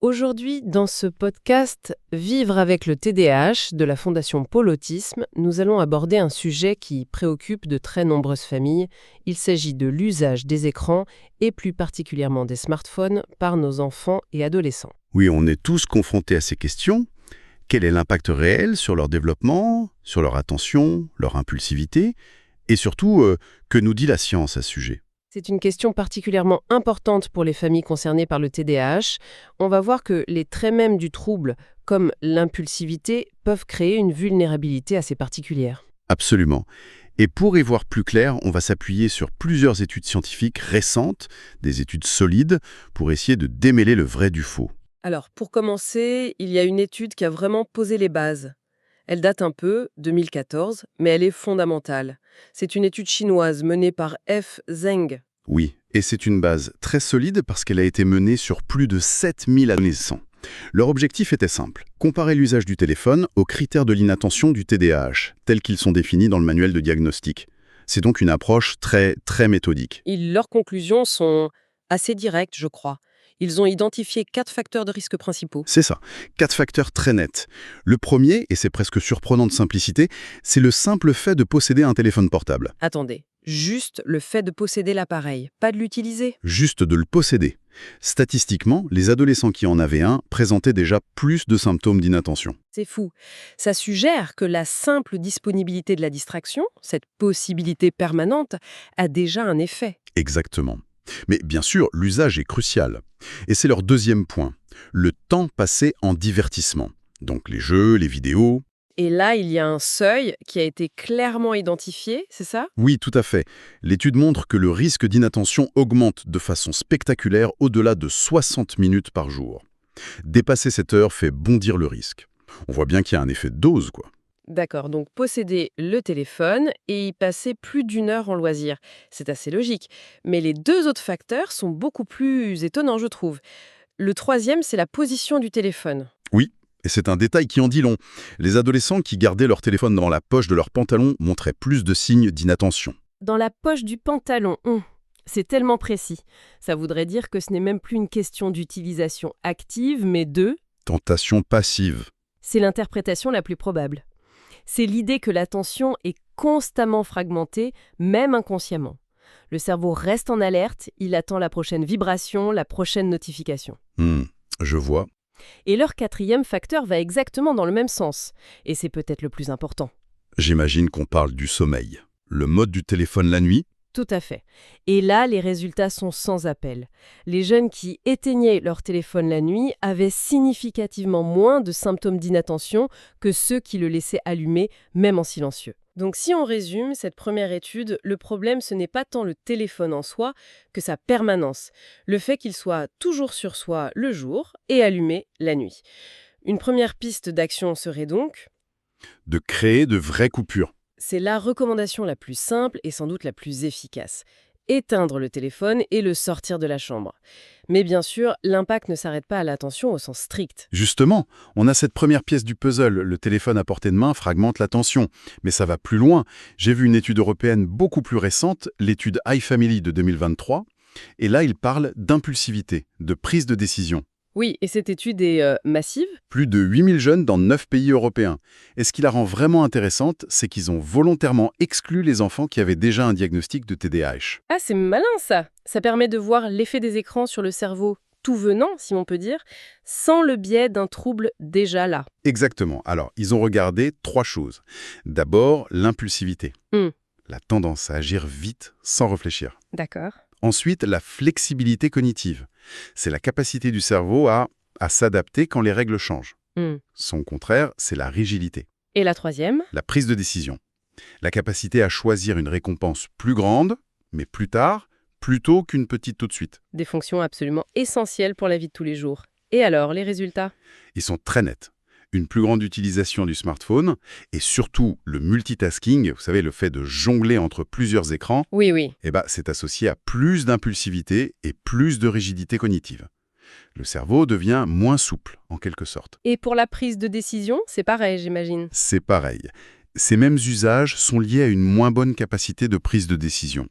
Aujourd'hui, dans ce podcast Vivre avec le TDAH de la Fondation Pôle Autisme, nous allons aborder un sujet qui préoccupe de très nombreuses familles. Il s'agit de l'usage des écrans et plus particulièrement des smartphones par nos enfants et adolescents. Oui, on est tous confrontés à ces questions. Quel est l'impact réel sur leur développement, sur leur attention, leur impulsivité, et surtout, que nous dit la science à ce sujet? C'est une question particulièrement importante pour les familles concernées par le TDAH. On va voir que les traits mêmes du trouble, comme l'impulsivité, peuvent créer une vulnérabilité assez particulière. Absolument. Et pour y voir plus clair, on va s'appuyer sur plusieurs études scientifiques récentes, des études solides, pour essayer de démêler le vrai du faux. Alors, pour commencer, il y a une étude qui a vraiment posé les bases. Elle date un peu, 2014, mais elle est fondamentale. C'est une étude chinoise menée par F. Zheng. Oui, et c'est une base très solide parce qu'elle a été menée sur plus de 7000 adolescents. Leur objectif était simple, comparer l'usage du téléphone aux critères de l'inattention du TDAH, tels qu'ils sont définis dans le manuel de diagnostic. C'est donc une approche très méthodique. Leurs conclusions sont assez directes, je crois. Ils ont identifié 4 facteurs de risque principaux. C'est ça, 4 facteurs très nets. Le premier, et c'est presque surprenant de simplicité, c'est le simple fait de posséder un téléphone portable. Attendez, juste le fait de posséder l'appareil, pas de l'utiliser. Juste de le posséder. Statistiquement, les adolescents qui en avaient un présentaient déjà plus de symptômes d'inattention. C'est fou. Ça suggère que la simple disponibilité de la distraction, cette possibilité permanente, a déjà un effet. Exactement. Mais bien sûr, l'usage est crucial. Et c'est leur deuxième point, le temps passé en divertissement. Donc les jeux, les vidéos. Et là, il y a un seuil qui a été clairement identifié, c'est ça? Oui, tout à fait. L'étude montre que le risque d'inattention augmente de façon spectaculaire au-delà de 60 minutes par jour. Dépasser cette heure fait bondir le risque. On voit bien qu'il y a un effet de dose, quoi. D'accord, donc posséder le téléphone et y passer plus d'une heure en loisir. C'est assez logique. Mais les 2 autres facteurs sont beaucoup plus étonnants, je trouve. Le troisième, c'est la position du téléphone. Oui, et c'est un détail qui en dit long. Les adolescents qui gardaient leur téléphone dans la poche de leur pantalon montraient plus de signes d'inattention. Dans la poche du pantalon, c'est tellement précis. Ça voudrait dire que ce n'est même plus une question d'utilisation active, mais Tentation passive. c'est l'interprétation la plus probable. C'est l'idée que l'attention est constamment fragmentée, même inconsciemment. Le cerveau reste en alerte, il attend la prochaine vibration, la prochaine notification. Je vois. Et leur quatrième facteur va exactement dans le même sens. Et c'est peut-être le plus important. J'imagine qu'on parle du sommeil. Le mode du téléphone la nuit. Tout à fait. Et là, les résultats sont sans appel. Les jeunes qui éteignaient leur téléphone la nuit avaient significativement moins de symptômes d'inattention que ceux qui le laissaient allumé, même en silencieux. Donc si on résume cette première étude, le problème ce n'est pas tant le téléphone en soi que sa permanence, le fait qu'il soit toujours sur soi le jour et allumé la nuit. Une première piste d'action serait donc, De créer de vraies coupures. c'est la recommandation la plus simple et sans doute la plus efficace. Éteindre le téléphone et le sortir de la chambre. Mais bien sûr, l'impact ne s'arrête pas à l'attention au sens strict. Justement, on a cette première pièce du puzzle. Le téléphone à portée de main fragmente l'attention. Mais ça va plus loin. J'ai vu une étude européenne beaucoup plus récente, l'étude iFamily de 2023. Et là, il parle d'impulsivité, de prise de décision. Oui, et cette étude est massive. Plus de 8000 jeunes dans 9 pays européens. Et ce qui la rend vraiment intéressante, c'est qu'ils ont volontairement exclu les enfants qui avaient déjà un diagnostic de TDAH. Ah, c'est malin ça. Ça permet de voir l'effet des écrans sur le cerveau tout venant, si on peut dire, sans le biais d'un trouble déjà là. Exactement. Alors, ils ont regardé 3 choses. D'abord, l'impulsivité. La tendance à agir vite sans réfléchir. D'accord. Ensuite, la flexibilité cognitive. C'est la capacité du cerveau à s'adapter quand les règles changent. Son contraire, c'est la rigidité. Et la troisième? La prise de décision. La capacité à choisir une récompense plus grande, mais plus tard, plutôt qu'une petite tout de suite. Des fonctions absolument essentielles pour la vie de tous les jours. Et alors, les résultats? Ils sont très nets. Une plus grande utilisation du smartphone et surtout le multitasking, vous savez, le fait de jongler entre plusieurs écrans, Oui. c'est associé à plus d'impulsivité et plus de rigidité cognitive. Le cerveau devient moins souple, en quelque sorte. Et pour la prise de décision, c'est pareil, j'imagine. C'est pareil. Ces mêmes usages sont liés à une moins bonne capacité de prise de décision.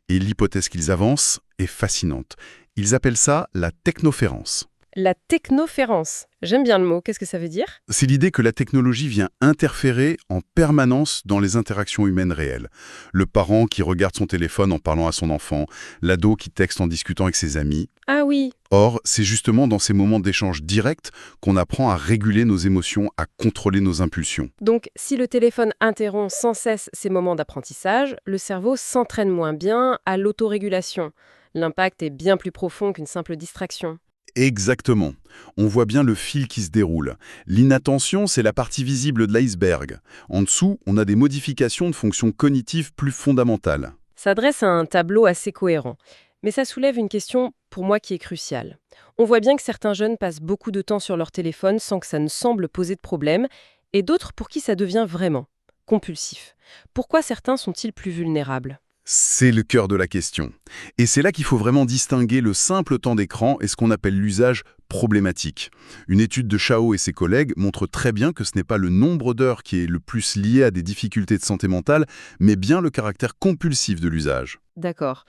Et l'hypothèse qu'ils avancent est fascinante. Ils appellent ça la technoférence. La technoférence. J'aime bien le mot. Qu'est-ce que ça veut dire? C'est l'idée que la technologie vient interférer en permanence dans les interactions humaines réelles. Le parent qui regarde son téléphone en parlant à son enfant, l'ado qui texte en discutant avec ses amis. Ah oui, Or, c'est justement dans ces moments d'échange direct qu'on apprend à réguler nos émotions, à contrôler nos impulsions. donc si le téléphone interrompt sans cesse ces moments d'apprentissage, le cerveau s'entraîne moins bien à l'autorégulation. L'impact est bien plus profond qu'une simple distraction. Exactement. On voit bien le fil qui se déroule. L'inattention, c'est la partie visible de l'iceberg. En dessous, on a des modifications de fonctions cognitives plus fondamentales. Ça dresse un tableau assez cohérent. Mais ça soulève une question, pour moi, qui est cruciale. On voit bien que certains jeunes passent beaucoup de temps sur leur téléphone sans que ça ne semble poser de problème, et d'autres pour qui ça devient vraiment compulsif. Pourquoi certains sont-ils plus vulnérables? C'est le cœur de la question. Et c'est là qu'il faut vraiment distinguer le simple temps d'écran et ce qu'on appelle l'usage problématique. Une étude de Chao et ses collègues montre très bien que ce n'est pas le nombre d'heures qui est le plus lié à des difficultés de santé mentale, mais bien le caractère compulsif de l'usage. D'accord.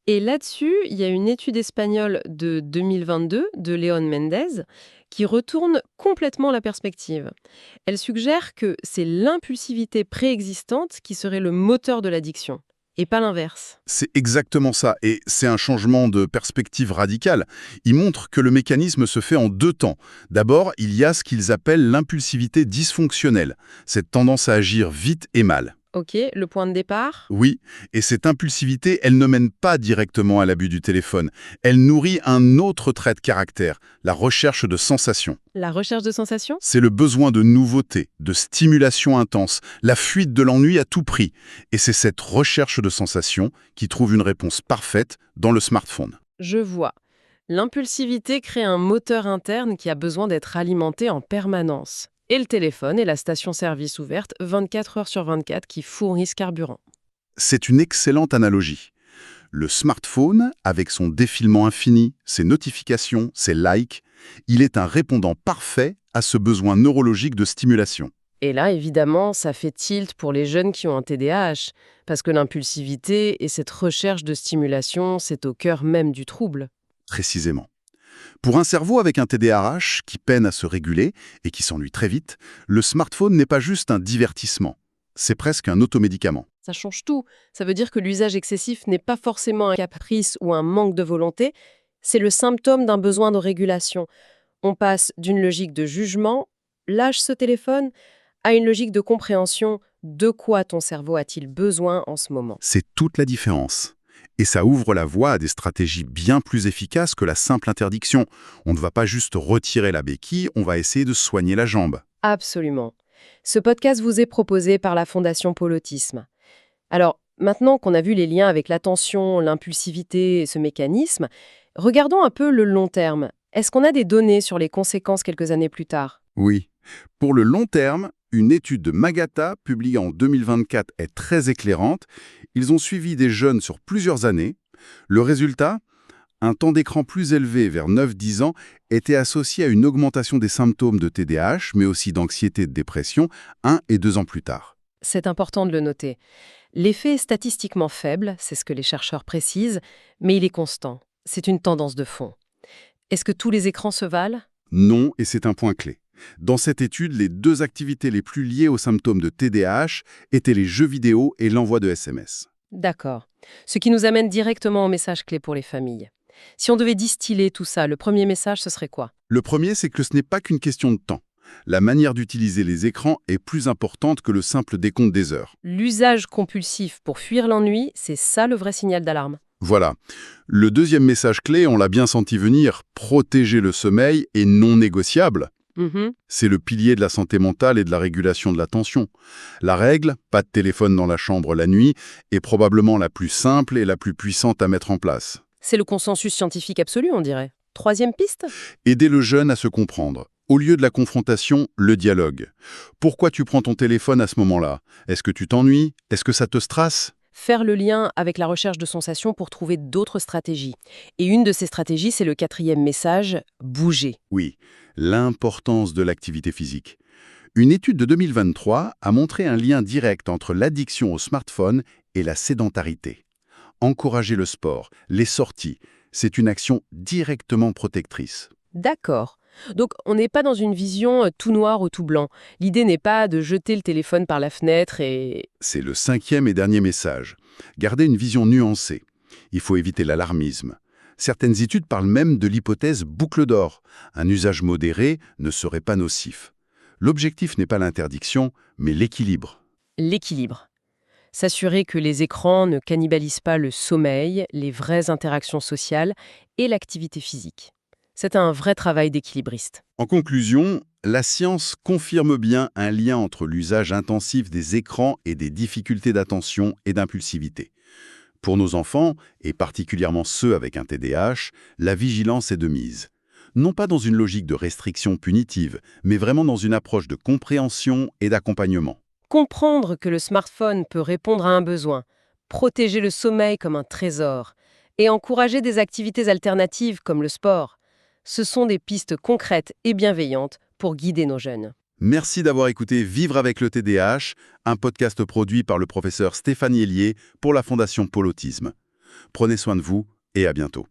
Et là-dessus, il y a une étude espagnole de 2022 de León Méndez qui retourne complètement la perspective. Elle suggère que c'est l'impulsivité préexistante qui serait le moteur de l'addiction, et pas l'inverse. C'est exactement ça, et c'est un changement de perspective radical. Il montre que le mécanisme se fait en deux temps. D'abord, il y a ce qu'ils appellent l'impulsivité dysfonctionnelle, cette tendance à agir vite et mal. Ok, le point de départ? Oui, et cette impulsivité, elle ne mène pas directement à l'abus du téléphone. Elle nourrit un autre trait de caractère, la recherche de sensations. La recherche de sensations? C'est le besoin de nouveauté, de stimulation intense, la fuite de l'ennui à tout prix. Et c'est cette recherche de sensations qui trouve une réponse parfaite dans le smartphone. Je vois. L'impulsivité crée un moteur interne qui a besoin d'être alimenté en permanence. Et le téléphone est la station-service ouverte 24 heures sur 24 qui fournit ce carburant. C'est une excellente analogie. Le smartphone, avec son défilement infini, ses notifications, ses likes, il est un répondant parfait à ce besoin neurologique de stimulation. Et là, évidemment, ça fait tilt pour les jeunes qui ont un TDAH, parce que l'impulsivité et cette recherche de stimulation, c'est au cœur même du trouble. Précisément. Pour un cerveau avec un TDAH qui peine à se réguler et qui s'ennuie très vite, le smartphone n'est pas juste un divertissement. C'est presque un automédicament. Ça change tout. Ça veut dire que l'usage excessif n'est pas forcément un caprice ou un manque de volonté, c'est le symptôme d'un besoin de régulation. On passe d'une logique de jugement, lâche ce téléphone, à une logique de compréhension, de quoi ton cerveau a-t-il besoin en ce moment. C'est toute la différence. Et ça ouvre la voie à des stratégies bien plus efficaces que la simple interdiction. On ne va pas juste retirer la béquille, on va essayer de soigner la jambe. Absolument. Ce podcast vous est proposé par la Fondation Paul Autisme. Alors, maintenant qu'on a vu les liens avec l'attention, l'impulsivité et ce mécanisme, regardons un peu le long terme. Est-ce qu'on a des données sur les conséquences quelques années plus tard? Oui. Pour le long terme, une étude de Magata, publiée en 2024, est très éclairante. Ils ont suivi des jeunes sur plusieurs années. Le résultat, un temps d'écran plus élevé, vers 9-10 ans, était associé à une augmentation des symptômes de TDAH, mais aussi d'anxiété et de dépression, 1 et 2 ans plus tard. C'est important de le noter. L'effet est statistiquement faible, c'est ce que les chercheurs précisent, mais il est constant. C'est une tendance de fond. Est-ce que tous les écrans se valent? Non, et c'est un point clé. Dans cette étude, les deux activités les plus liées aux symptômes de TDAH étaient les jeux vidéo et l'envoi de SMS. D'accord. Ce qui nous amène directement au message clé pour les familles. Si on devait distiller tout ça, le premier message, ce serait quoi? Le premier, c'est que ce n'est pas qu'une question de temps. La manière d'utiliser les écrans est plus importante que le simple décompte des heures. L'usage compulsif pour fuir l'ennui, c'est ça le vrai signal d'alarme. Voilà. Le deuxième message clé, on l'a bien senti venir, protéger le sommeil est non négociable. C'est le pilier de la santé mentale et de la régulation de l'attention. La règle, pas de téléphone dans la chambre la nuit, est probablement la plus simple et la plus puissante à mettre en place. C'est le consensus scientifique absolu, on dirait. Troisième piste? Aider le jeune à se comprendre. Au lieu de la confrontation, le dialogue. Pourquoi tu prends ton téléphone à ce moment-là? Est-ce que tu t'ennuies? Est-ce que ça te stresse? Faire le lien avec la recherche de sensations pour trouver d'autres stratégies. Et une de ces stratégies, c'est le quatrième message, bouger. Oui, l'importance de l'activité physique. Une étude de 2023 a montré un lien direct entre l'addiction au smartphone et la sédentarité. Encourager le sport, les sorties, c'est une action directement protectrice. D'accord. Donc, on n'est pas dans une vision tout noir ou tout blanc. L'idée n'est pas de jeter le téléphone par la fenêtre et... C'est le 5e et dernier message. Gardez une vision nuancée. Il faut éviter l'alarmisme. Certaines études parlent même de l'hypothèse boucle d'or. Un usage modéré ne serait pas nocif. L'objectif n'est pas l'interdiction, mais l'équilibre. L'équilibre. S'assurer que les écrans ne cannibalisent pas le sommeil, les vraies interactions sociales et l'activité physique. C'est un vrai travail d'équilibriste. En conclusion, la science confirme bien un lien entre l'usage intensif des écrans et des difficultés d'attention et d'impulsivité. Pour nos enfants, et particulièrement ceux avec un TDAH, la vigilance est de mise. Non pas dans une logique de restriction punitive, mais vraiment dans une approche de compréhension et d'accompagnement. Comprendre que le smartphone peut répondre à un besoin, protéger le sommeil comme un trésor et encourager des activités alternatives comme le sport, ce sont des pistes concrètes et bienveillantes pour guider nos jeunes. Merci d'avoir écouté Vivre avec le TDAH, un podcast produit par le professeur Stéphane Hélier pour la Fondation Pôle Autisme. Prenez soin de vous et à bientôt.